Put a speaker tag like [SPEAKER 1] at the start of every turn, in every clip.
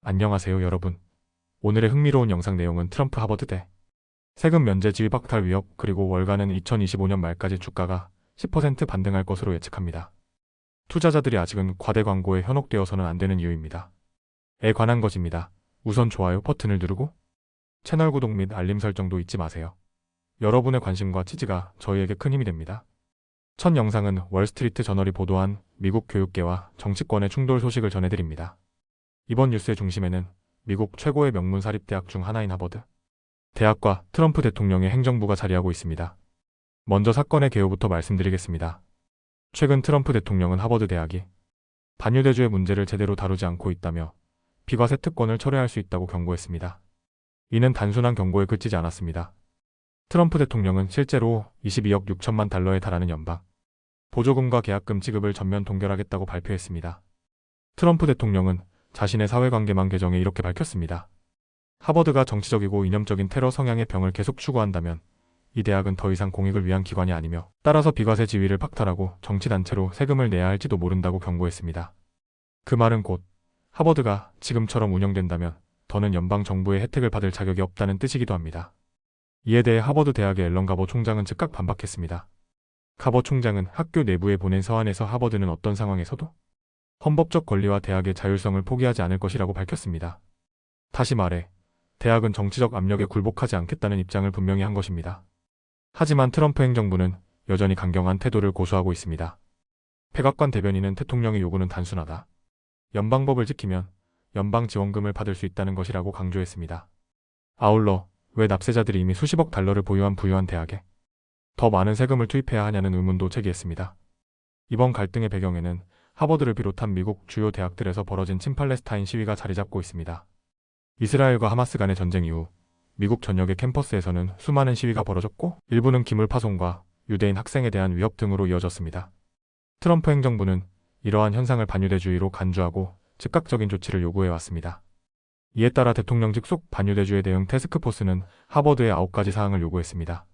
[SPEAKER 1] 안녕하세요 여러분. 오늘의 흥미로운 영상 내용은 트럼프 하버드대 세금 면제 지위 박탈 위협 그리고 월가는 2025년 말까지 주가가 10% 반등할 것으로 예측합니다. 투자자들이 아직은 과대 광고에 현혹되어서는 안 되는 이유입니다. 에 관한 것입니다. 우선 좋아요 버튼을 누르고 채널 구독 및 알림 설정도 잊지 마세요. 여러분의 관심과 지지가 저희에게 큰 힘이 됩니다. 첫 영상은 월스트리트 저널이 보도한 미국 교육계와 정치권의 충돌 소식을 전해드립니다. 이번 뉴스의 중심에는 미국 최고의 명문 사립대학 중 하나인 하버드 대학과 트럼프 대통령의 행정부가 자리하고 있습니다. 먼저 사건의 개요부터 말씀드리겠습니다. 최근 트럼프 대통령은 하버드 대학이 반유대주의 문제를 제대로 다루지 않고 있다며 비과세 특권을 철회할 수 있다고 경고했습니다. 이는 단순한 경고에 그치지 않았습니다. 트럼프 대통령은 실제로 22억 6천만 달러에 달하는 연방 보조금과 계약금 지급을 전면 동결하겠다고 발표했습니다. 트럼프 대통령은 자신의 사회관계망 계정에 이렇게 밝혔습니다. 하버드가 정치적이고 이념적인 테러 성향의 병을 계속 추구한다면 이 대학은 더 이상 공익을 위한 기관이 아니며 따라서 비과세 지위를 박탈하고 정치단체로 세금을 내야 할지도 모른다고 경고했습니다. 그 말은 곧 하버드가 지금처럼 운영된다면 더는 연방정부의 혜택을 받을 자격이 없다는 뜻이기도 합니다. 이에 대해 하버드 대학의 앨런 가버 총장은 즉각 반박했습니다. 가버 총장은 학교 내부에 보낸 서한에서 하버드는 어떤 상황에서도 헌법적 권리와 대학의 자율성을 포기하지 않을 것이라고 밝혔습니다. 다시 말해 대학은 정치적 압력에 굴복하지 않겠다는 입장을 분명히 한 것입니다. 하지만 트럼프 행정부는 여전히 강경한 태도를 고수하고 있습니다. 백악관 대변인은 대통령의 요구는 단순하다. 연방법을 지키면 연방 지원금을 받을 수 있다는 것이라고 강조했습니다. 아울러 왜 납세자들이 이미 수십억 달러를 보유한 부유한 대학에 더 많은 세금을 투입해야 하냐는 의문도 제기했습니다. 이번 갈등의 배경에는 하버드를 비롯한 미국 주요 대학들에서 벌어진 친팔레스타인 시위가 자리 잡고 있습니다. 이스라엘과 하마스 간의 전쟁 이후 미국 전역의 캠퍼스에서는 수많은 시위가 벌어졌고 일부는 기물 파손과 유대인 학생에 대한 위협 등으로 이어졌습니다. 트럼프 행정부는 이러한 현상을 반유대주의로 간주하고 즉각적인 조치를 요구해왔습니다. 이에 따라 대통령 직속 반유대주의 대응 태스크포스는 하버드에 9가지 사항을 요구했습니다.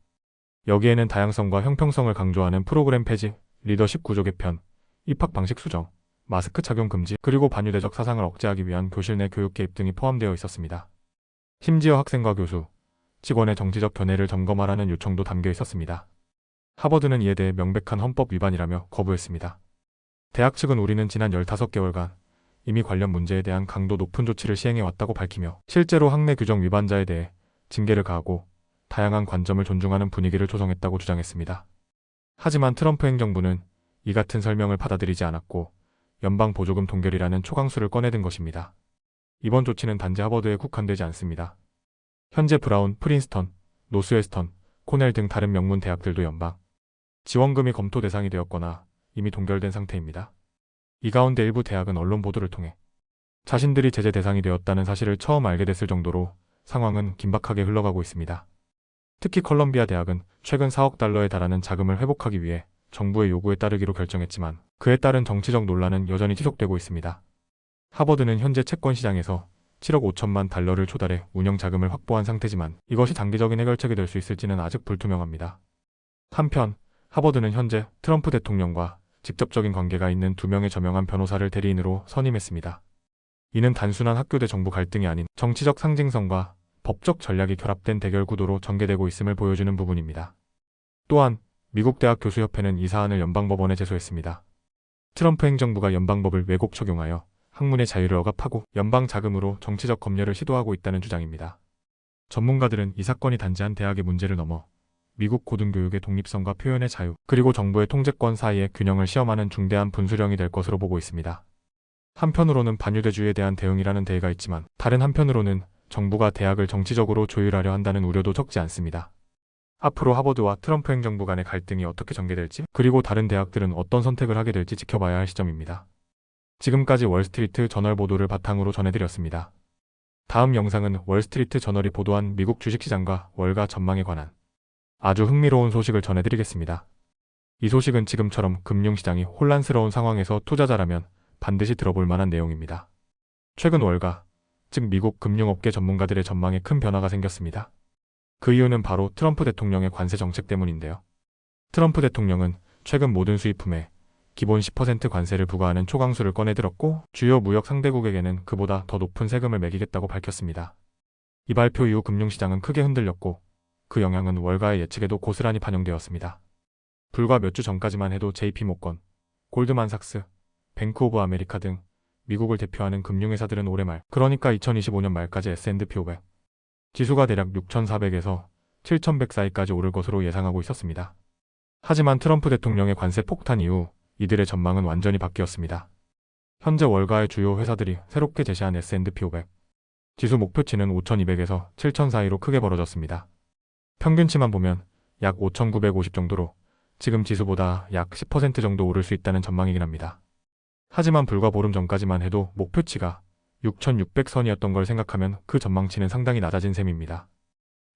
[SPEAKER 1] 여기에는 다양성과 형평성을 강조하는 프로그램 폐지, 리더십 구조 개편, 입학 방식 수정, 마스크 착용 금지, 그리고 반유대적 사상을 억제하기 위한 교실 내 교육 개입 등이 포함되어 있었습니다. 심지어 학생과 교수, 직원의 정치적 견해를 점검하라는 요청도 담겨 있었습니다. 하버드는 이에 대해 명백한 헌법 위반이라며 거부했습니다. 대학 측은 우리는 지난 15개월간 이미 관련 문제에 대한 강도 높은 조치를 시행해왔다고 밝히며 실제로 학내 규정 위반자에 대해 징계를 가하고 다양한 관점을 존중하는 분위기를 조성했다고 주장했습니다. 하지만 트럼프 행정부는 이 같은 설명을 받아들이지 않았고 연방 보조금 동결이라는 초강수를 꺼내든 것입니다. 이번 조치는 단지 하버드에 국한되지 않습니다. 현재 브라운, 프린스턴, 노스웨스턴, 코넬 등 다른 명문 대학들도 연방 지원금이 검토 대상이 되었거나 이미 동결된 상태입니다. 이 가운데 일부 대학은 언론 보도를 통해 자신들이 제재 대상이 되었다는 사실을 처음 알게 됐을 정도로 상황은 긴박하게 흘러가고 있습니다. 특히 컬럼비아 대학은 최근 4억 달러에 달하는 자금을 회복하기 위해 정부의 요구에 따르기로 결정했지만 그에 따른 정치적 논란은 여전히 지속되고 있습니다. 하버드는 현재 채권 시장에서 7억 5천만 달러를 조달해 운영 자금을 확보한 상태지만 이것이 단기적인 해결책이 될 수 있을지는 아직 불투명합니다. 한편 하버드는 현재 트럼프 대통령과 직접적인 관계가 있는 2명의 저명한 변호사를 대리인으로 선임했습니다. 이는 단순한 학교 대 정부 갈등이 아닌 정치적 상징성과 법적 전략이 결합된 대결 구도로 전개되고 있음을 보여주는 부분입니다. 또한 미국 대학 교수협회는 이 사안을 연방법원에 제소했습니다. 트럼프 행정부가 연방법을 왜곡 적용하여 학문의 자유를 억압하고 연방 자금으로 정치적 검열을 시도하고 있다는 주장입니다. 전문가들은 이 사건이 단지 한 대학의 문제를 넘어 미국 고등교육의 독립성과 표현의 자유, 그리고 정부의 통제권 사이의 균형을 시험하는 중대한 분수령이 될 것으로 보고 있습니다. 한편으로는 반유대주의에 대한 대응이라는 대의가 있지만 다른 한편으로는 정부가 대학을 정치적으로 조율하려 한다는 우려도 적지 않습니다. 앞으로 하버드와 트럼프 행정부 간의 갈등이 어떻게 전개될지, 그리고 다른 대학들은 어떤 선택을 하게 될지 지켜봐야 할 시점입니다. 지금까지 월스트리트 저널 보도를 바탕으로 전해드렸습니다. 다음 영상은 월스트리트 저널이 보도한 미국 주식시장과 월가 전망에 관한 아주 흥미로운 소식을 전해드리겠습니다. 이 소식은 지금처럼 금융시장이 혼란스러운 상황에서 투자자라면 반드시 들어볼 만한 내용입니다. 최근 월가, 즉 미국 금융업계 전문가들의 전망에 큰 변화가 생겼습니다. 그 이유는 바로 트럼프 대통령의 관세 정책 때문인데요. 트럼프 대통령은 최근 모든 수입품에 기본 10% 관세를 부과하는 초강수를 꺼내들었고 주요 무역 상대국에게는 그보다 더 높은 세금을 매기겠다고 밝혔습니다. 이 발표 이후 금융시장은 크게 흔들렸고 그 영향은 월가의 예측에도 고스란히 반영되었습니다. 불과 몇 주 전까지만 해도 JP모건, 골드만삭스, 뱅크 오브 아메리카 등 미국을 대표하는 금융회사들은 올해 말, 그러니까 2025년 말까지 S&P 500 지수가 대략 6,400에서 7,100 사이까지 오를 것으로 예상하고 있었습니다. 하지만 트럼프 대통령의 관세 폭탄 이후 이들의 전망은 완전히 바뀌었습니다. 현재 월가의 주요 회사들이 새롭게 제시한 S&P 500 지수 목표치는 5,200에서 7,000 사이로 크게 벌어졌습니다. 평균치만 보면 약 5,950 정도로 지금 지수보다 약 10% 정도 오를 수 있다는 전망이긴 합니다. 하지만 불과 보름 전까지만 해도 목표치가 6,600선이었던 걸 생각하면 그 전망치는 상당히 낮아진 셈입니다.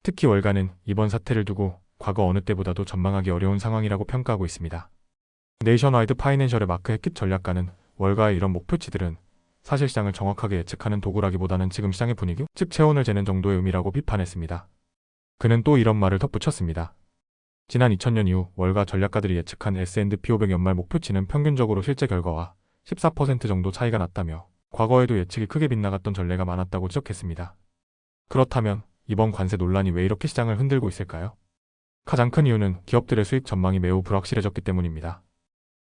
[SPEAKER 1] 특히 월가는 이번 사태를 두고 과거 어느 때보다도 전망하기 어려운 상황이라고 평가하고 있습니다. 네이션와이드 파이낸셜의 마크 해킷 전략가는 월가의 이런 목표치들은 사실 시장을 정확하게 예측하는 도구라기보다는 지금 시장의 분위기, 즉 체온을 재는 정도의 의미라고 비판했습니다. 그는 또 이런 말을 덧붙였습니다. 지난 2000년 이후 월가 전략가들이 예측한 S&P 500 연말 목표치는 평균적으로 실제 결과와 14% 정도 차이가 났다며 과거에도 예측이 크게 빗나갔던 전례가 많았다고 지적했습니다. 그렇다면 이번 관세 논란이 왜 이렇게 시장을 흔들고 있을까요? 가장 큰 이유는 기업들의 수익 전망이 매우 불확실해졌기 때문입니다.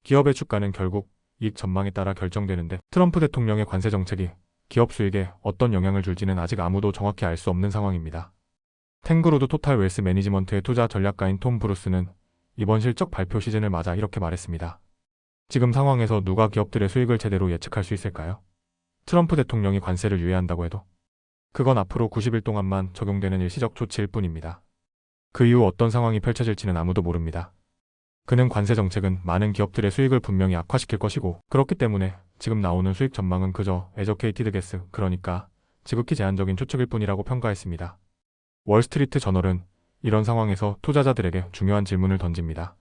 [SPEAKER 1] 기업의 주가는 결국 이익 전망에 따라 결정되는데 트럼프 대통령의 관세 정책이 기업 수익에 어떤 영향을 줄지는 아직 아무도 정확히 알 수 없는 상황입니다. 탱그로드 토탈 웰스 매니지먼트의 투자 전략가인 톰 브루스는 이번 실적 발표 시즌을 맞아 이렇게 말했습니다. 지금 상황에서 누가 기업들의 수익을 제대로 예측할 수 있을까요? 트럼프 대통령이 관세를 유예한다고 해도 그건 앞으로 90일 동안만 적용되는 일시적 조치일 뿐입니다. 그 이후 어떤 상황이 펼쳐질지는 아무도 모릅니다. 그는 관세 정책은 많은 기업들의 수익을 분명히 악화시킬 것이고 그렇기 때문에 지금 나오는 수익 전망은 그저 에저케이티드 게스, 그러니까 지극히 제한적인 추측일 뿐이라고 평가했습니다. 월스트리트 저널은 이런 상황에서 투자자들에게 중요한 질문을 던집니다.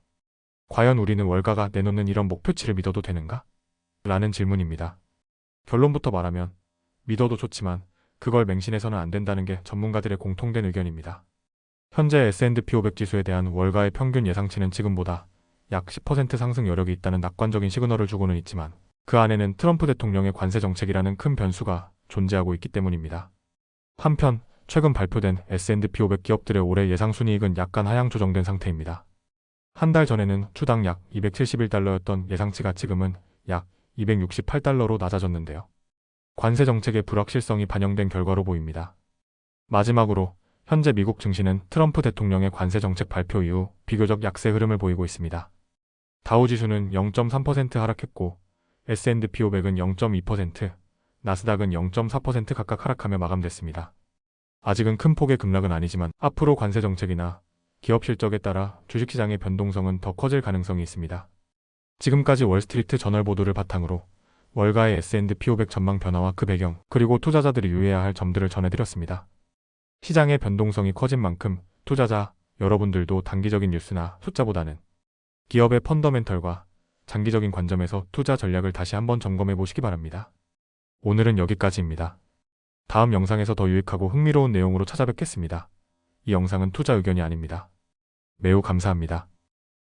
[SPEAKER 1] 과연 우리는 월가가 내놓는 이런 목표치를 믿어도 되는가? 라는 질문입니다. 결론부터 말하면 믿어도 좋지만 그걸 맹신해서는 안 된다는 게 전문가들의 공통된 의견입니다. 현재 S&P 500 지수에 대한 월가의 평균 예상치는 지금보다 약 10% 상승 여력이 있다는 낙관적인 시그널을 주고는 있지만 그 안에는 트럼프 대통령의 관세 정책이라는 큰 변수가 존재하고 있기 때문입니다. 한편 최근 발표된 S&P 500 기업들의 올해 예상 순이익은 약간 하향 조정된 상태입니다. 한 달 전에는 주당 약 271달러였던 예상치가 지금은 약 268달러로 낮아졌는데요. 관세 정책의 불확실성이 반영된 결과로 보입니다. 마지막으로 현재 미국 증시는 트럼프 대통령의 관세 정책 발표 이후 비교적 약세 흐름을 보이고 있습니다. 다우지수는 0.3% 하락했고 S&P 500은 0.2%, 나스닥은 0.4% 각각 하락하며 마감됐습니다. 아직은 큰 폭의 급락은 아니지만 앞으로 관세 정책이나 기업 실적에 따라 주식시장의 변동성은 더 커질 가능성이 있습니다. 지금까지 월스트리트 저널 보도를 바탕으로 월가의 S&P 500 전망 변화와 그 배경, 그리고 투자자들이 유의해야 할 점들을 전해드렸습니다. 시장의 변동성이 커진 만큼 투자자 여러분들도 단기적인 뉴스나 숫자보다는 기업의 펀더멘털과 장기적인 관점에서 투자 전략을 다시 한번 점검해 보시기 바랍니다. 오늘은 여기까지입니다. 다음 영상에서 더 유익하고 흥미로운 내용으로 찾아뵙겠습니다. 이 영상은 투자 의견이 아닙니다. 매우 감사합니다.